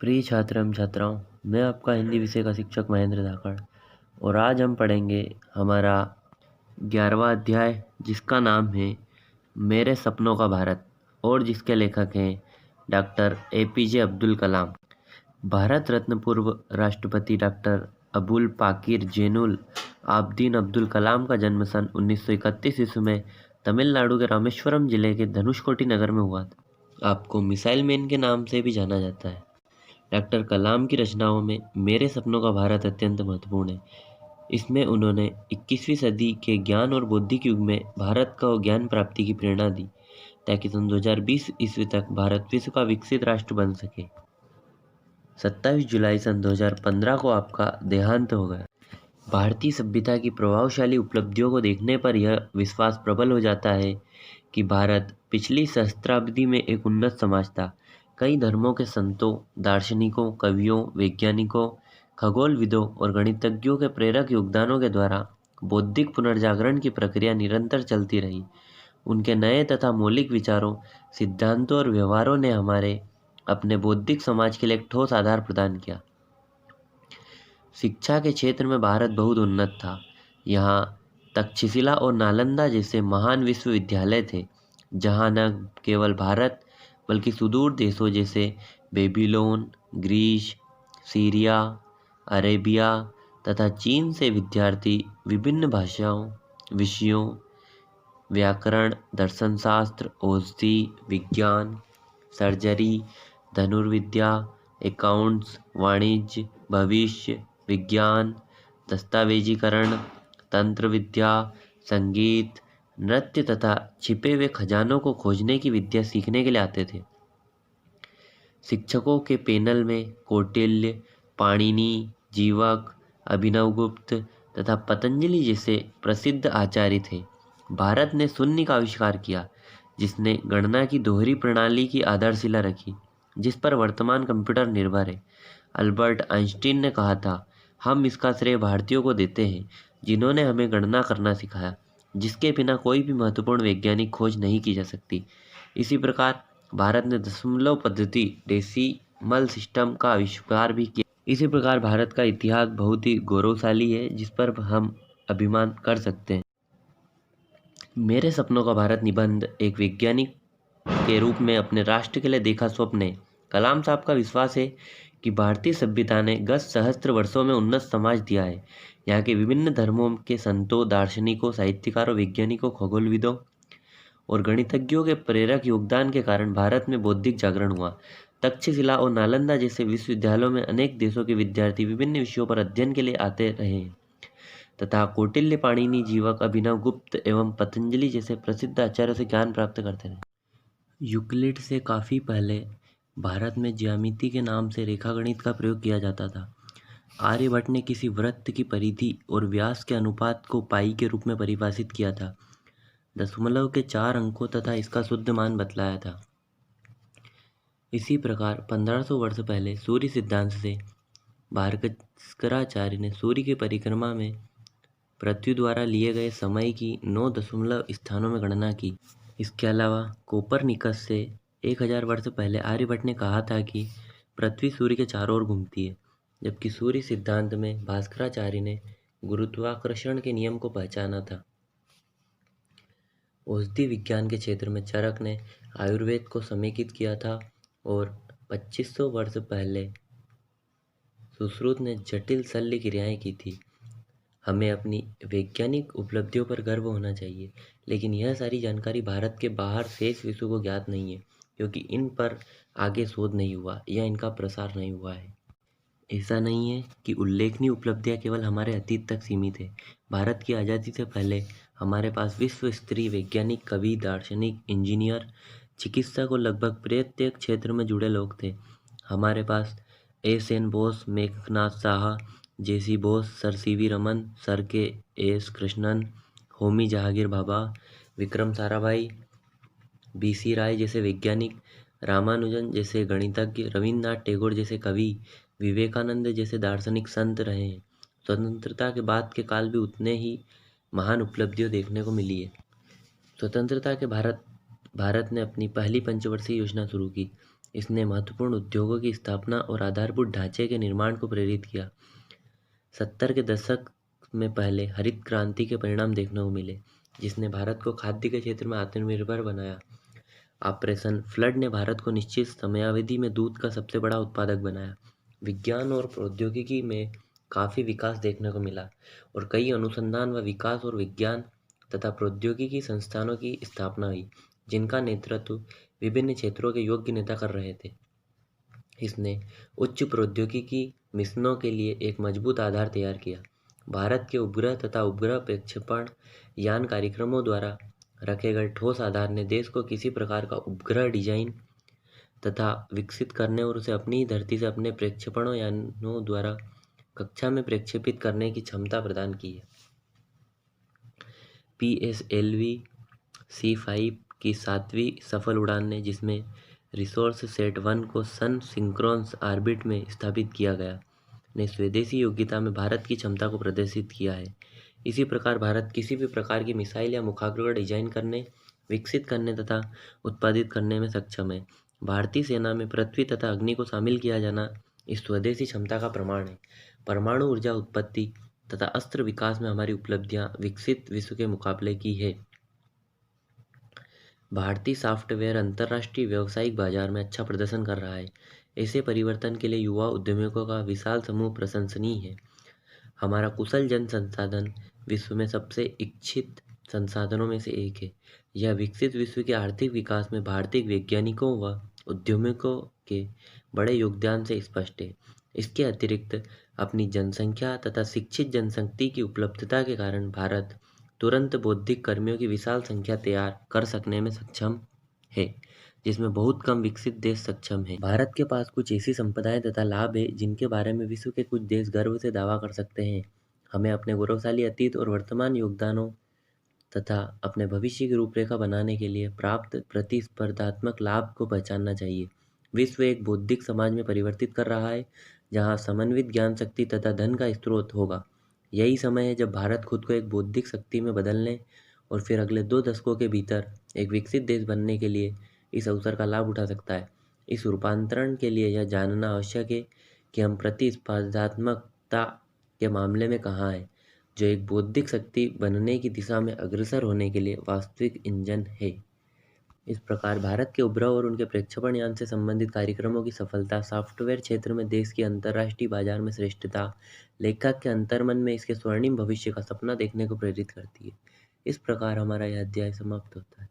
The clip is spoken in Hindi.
प्रिय छात्र एवं छात्राओं, मैं आपका हिंदी विषय का शिक्षक महेंद्र धाकड़ और आज हम पढ़ेंगे हमारा 11वां अध्याय जिसका नाम है मेरे सपनों का भारत और जिसके लेखक हैं डॉक्टर एपीजे अब्दुल कलाम। भारत रत्न पूर्व राष्ट्रपति डॉक्टर अबुल पाकिर जैनुल आबदीन अब्दुल कलाम का जन्म सन 1931 ईस्वी में तमिलनाडु के रामेश्वरम जिले के धनुषकोटी नगर में हुआ था। आपको मिसाइल मैन के नाम से भी जाना जाता है। डॉक्टर कलाम की रचनाओं में मेरे सपनों का भारत अत्यंत महत्वपूर्ण है। इसमें उन्होंने 21वीं सदी के ज्ञान और बौद्धिक युग में भारत को ज्ञान प्राप्ति की प्रेरणा दी ताकि सन 2020 ईस्वी तक भारत विश्व का विकसित राष्ट्र बन सके। 27 जुलाई सन 2015 को आपका देहांत हो गया। भारतीय सभ्यता की प्रभावशाली उपलब्धियों को देखने पर यह विश्वास प्रबल हो जाता है कि भारत पिछली सहस्त्राब्दी में एक उन्नत समाज था। कई धर्मों के संतों, दार्शनिकों, कवियों, वैज्ञानिकों, खगोलविदों और गणितज्ञों के प्रेरक योगदानों के द्वारा बौद्धिक पुनर्जागरण की प्रक्रिया निरंतर चलती रही। उनके नए तथा मौलिक विचारों, सिद्धांतों और व्यवहारों ने हमारे अपने बौद्धिक समाज के लिए एक ठोस आधार प्रदान किया। शिक्षा के क्षेत्र में भारत बहुत उन्नत था। यहाँ तक्षशिला और नालंदा जैसे महान विश्वविद्यालय थे, जहाँ न केवल भारत बल्कि सुदूर देशों जैसे बेबीलोन, ग्रीस, सीरिया, अरेबिया तथा चीन से विद्यार्थी विभिन्न भाषाओं, विषयों, व्याकरण, दर्शनशास्त्र, औषधि, विज्ञान, सर्जरी, धनुर्विद्या, अकाउंट्स, वाणिज्य, भविष्य विज्ञान, दस्तावेजीकरण, तंत्र विद्या, संगीत, नृत्य तथा छिपे हुए खजानों को खोजने की विद्या सीखने के लिए आते थे। शिक्षकों के पैनल में कौटिल्य, पाणिनि, जीवक, अभिनवगुप्त तथा पतंजलि जैसे प्रसिद्ध आचार्य थे। भारत ने शून्य का आविष्कार किया, जिसने गणना की दोहरी प्रणाली की आधारशिला रखी, जिस पर वर्तमान कंप्यूटर निर्भर है। अल्बर्ट आइंस्टीन ने कहा था, हम इसका श्रेय भारतीयों को देते हैं, जिन्होंने हमें गणना करना सिखाया, जिसके बिना कोई भी महत्वपूर्ण वैज्ञानिक खोज नहीं की जा सकती। इसी प्रकार भारत ने दशमलव पद्धति डेसिमल सिस्टम का आविष्कार भी किया। इसी प्रकार भारत का इतिहास बहुत ही गौरवशाली है, जिस पर हम अभिमान कर सकते हैं। मेरे सपनों का भारत निबंध एक वैज्ञानिक के रूप में अपने राष्ट्र के लिए देखा स्वप्न है। कलाम साहब का विश्वास है कि भारतीय सभ्यता ने गत सहस्त्र वर्षों में उन्नत समाज दिया है। यहाँ के विभिन्न धर्मों के संतों, दार्शनिकों, साहित्यकारों, वैज्ञानिकों, खगोलविदों और गणितज्ञों के प्रेरक योगदान के कारण भारत में बौद्धिक जागरण हुआ। तक्षशिला और नालंदा जैसे विश्वविद्यालयों में अनेक देशों के विद्यार्थी विभिन्न विषयों पर अध्ययन के लिए आते रहे तथा कौटिल्य, पाणिनि, जीवक, अभिनव गुप्त एवं पतंजलि जैसे प्रसिद्ध आचार्यों से ज्ञान प्राप्त करते रहे। यूक्लिड से काफ़ी पहले भारत में ज्यामिति के नाम से रेखागणित का प्रयोग किया जाता था। आर्यभट्ट ने किसी वृत्त की परिधि और व्यास के अनुपात को पाई के रूप में परिभाषित किया था। दशमलव के 4 अंकों तथा इसका शुद्ध मान बतलाया था। इसी प्रकार 1500 वर्ष पहले सूर्य सिद्धांत से भास्कराचार्य ने सूर्य की परिक्रमा में पृथ्वी द्वारा लिए गए समय की 9 दशमलव स्थानों में गणना की। इसके अलावा कोपरनिकस से 1000 वर्ष पहले आर्यभट्ट ने कहा था कि पृथ्वी सूर्य के चारों ओर घूमती है, जबकि सूर्य सिद्धांत में भास्कराचार्य ने गुरुत्वाकर्षण के नियम को पहचाना था। औषधि विज्ञान के क्षेत्र में चरक ने आयुर्वेद को समेकित किया था और 2500 वर्ष पहले सुश्रुत ने जटिल शल्य क्रियाएं की थी। हमें अपनी वैज्ञानिक उपलब्धियों पर गर्व होना चाहिए, लेकिन यह सारी जानकारी भारत के बाहर शेष विश्व को ज्ञात नहीं है, क्योंकि इन पर आगे शोध नहीं हुआ या इनका प्रसार नहीं हुआ है। ऐसा नहीं है कि उल्लेखनीय उपलब्धियां केवल हमारे अतीत तक सीमित है। भारत की आज़ादी से पहले हमारे पास विश्व स्तरीय वैज्ञानिक, कवि, दार्शनिक, इंजीनियर, चिकित्सक और लगभग प्रत्येक क्षेत्र में जुड़े लोग थे। हमारे पास S N. Bose, Meghnath Saha, J C. Bose, sir C V. Raman, sir के एस कृष्णन, होमी जहांगीर भाभा, विक्रम साराभाई, बी.सी. राय जैसे वैज्ञानिक, रामानुजन जैसे गणितज्ञ, रविन्द्रनाथ टैगोर जैसे कवि, विवेकानंद जैसे दार्शनिक संत रहे हैं। स्वतंत्रता के बाद के काल भी उतने ही महान उपलब्धियां देखने को मिली है। स्वतंत्रता के भारत ने अपनी पहली पंचवर्षीय योजना शुरू की। इसने महत्वपूर्ण उद्योगों की स्थापना और आधारभूत ढांचे के निर्माण को प्रेरित किया। 70 के दशक में पहले हरित क्रांति के परिणाम देखने को मिले, जिसने भारत को खाद्य के क्षेत्र में आत्मनिर्भर बनाया। ऑपरेशन फ्लड ने भारत को निश्चित समयावधि में दूध का सबसे बड़ा उत्पादक बनाया। विज्ञान और प्रौद्योगिकी में काफ़ी विकास देखने को मिला और कई अनुसंधान व विकास और विज्ञान तथा प्रौद्योगिकी संस्थानों की स्थापना हुई, जिनका नेतृत्व विभिन्न क्षेत्रों के योग्य नेता कर रहे थे। इसने उच्च प्रौद्योगिकी मिशनों के लिए एक मजबूत आधार तैयार किया। भारत के उपग्रह तथा उपग्रह प्रक्षेपण यान कार्यक्रमों द्वारा रखे गए ठोस आधार ने देश को किसी प्रकार का उपग्रह डिजाइन तथा विकसित करने और उसे अपनी ही धरती से अपने प्रक्षेपणों यानों द्वारा कक्षा में प्रक्षेपित करने की क्षमता प्रदान की है। PSLV C5 की 7वीं सफल उड़ान ने, जिसमें रिसोर्स सेट 1 को सन सिंक्रोनस ऑर्बिट में स्थापित किया गया, ने स्वदेशी योग्यता में भारत की क्षमता को प्रदर्शित किया है। इसी प्रकार भारत किसी भी प्रकार की मिसाइल या मुखाग्र डिजाइन करने, विकसित करने तथा उत्पादित करने में सक्षम है। भारतीय सेना में पृथ्वी तथा अग्नि को शामिल किया जाना इस स्वदेशी क्षमता का प्रमाण है। परमाणु ऊर्जा उत्पत्ति तथा अस्त्र विकास में हमारी उपलब्धियां विकसित विश्व के मुकाबले की है। भारतीय सॉफ्टवेयर अंतर्राष्ट्रीय व्यावसायिक बाजार में अच्छा प्रदर्शन कर रहा है। ऐसे परिवर्तन के लिए युवा उद्यमियों का विशाल समूह प्रशंसनीय है। हमारा कुशल जन संसाधन विश्व में सबसे इच्छित संसाधनों में से एक है। यह विकसित विश्व के आर्थिक विकास में भारतीय वैज्ञानिकों व उद्यमियों के बड़े योगदान से स्पष्ट है। इसके अतिरिक्त अपनी जनसंख्या तथा शिक्षित जनशक्ति की उपलब्धता के कारण भारत तुरंत बौद्धिक कर्मियों की विशाल संख्या तैयार कर सकने में सक्षम है, जिसमें बहुत कम विकसित देश सक्षम है। भारत के पास कुछ ऐसी संपदाएं तथा लाभ है जिनके बारे में विश्व के कुछ देश गर्व से दावा कर सकते हैं। हमें अपने गौरवशाली अतीत और वर्तमान योगदानों तथा अपने भविष्य की रूपरेखा बनाने के लिए प्राप्त प्रतिस्पर्धात्मक लाभ को पहचानना चाहिए। विश्व एक बौद्धिक समाज में परिवर्तित कर रहा है, जहां समन्वित ज्ञान शक्ति तथा धन का स्रोत होगा। यही समय है जब भारत खुद को एक बौद्धिक शक्ति में बदलने और फिर अगले 2 दशकों के भीतर एक विकसित देश बनने के लिए इस अवसर का लाभ उठा सकता है। इस रूपांतरण के लिए यह जानना आवश्यक है कि हम प्रतिस्पर्धात्मकता के मामले में कहाँ हैं, जो एक बौद्धिक शक्ति बनने की दिशा में अग्रसर होने के लिए वास्तविक इंजन है। इस प्रकार भारत के उपग्रह और उनके प्रक्षेपण यान से संबंधित कार्यक्रमों की सफलता, सॉफ्टवेयर क्षेत्र में देश की अंतर्राष्ट्रीय बाजार में श्रेष्ठता, लेखक के अंतर्मन में इसके स्वर्णिम भविष्य का सपना देखने को प्रेरित करती है। इस प्रकार हमारा यह अध्याय समाप्त होता है।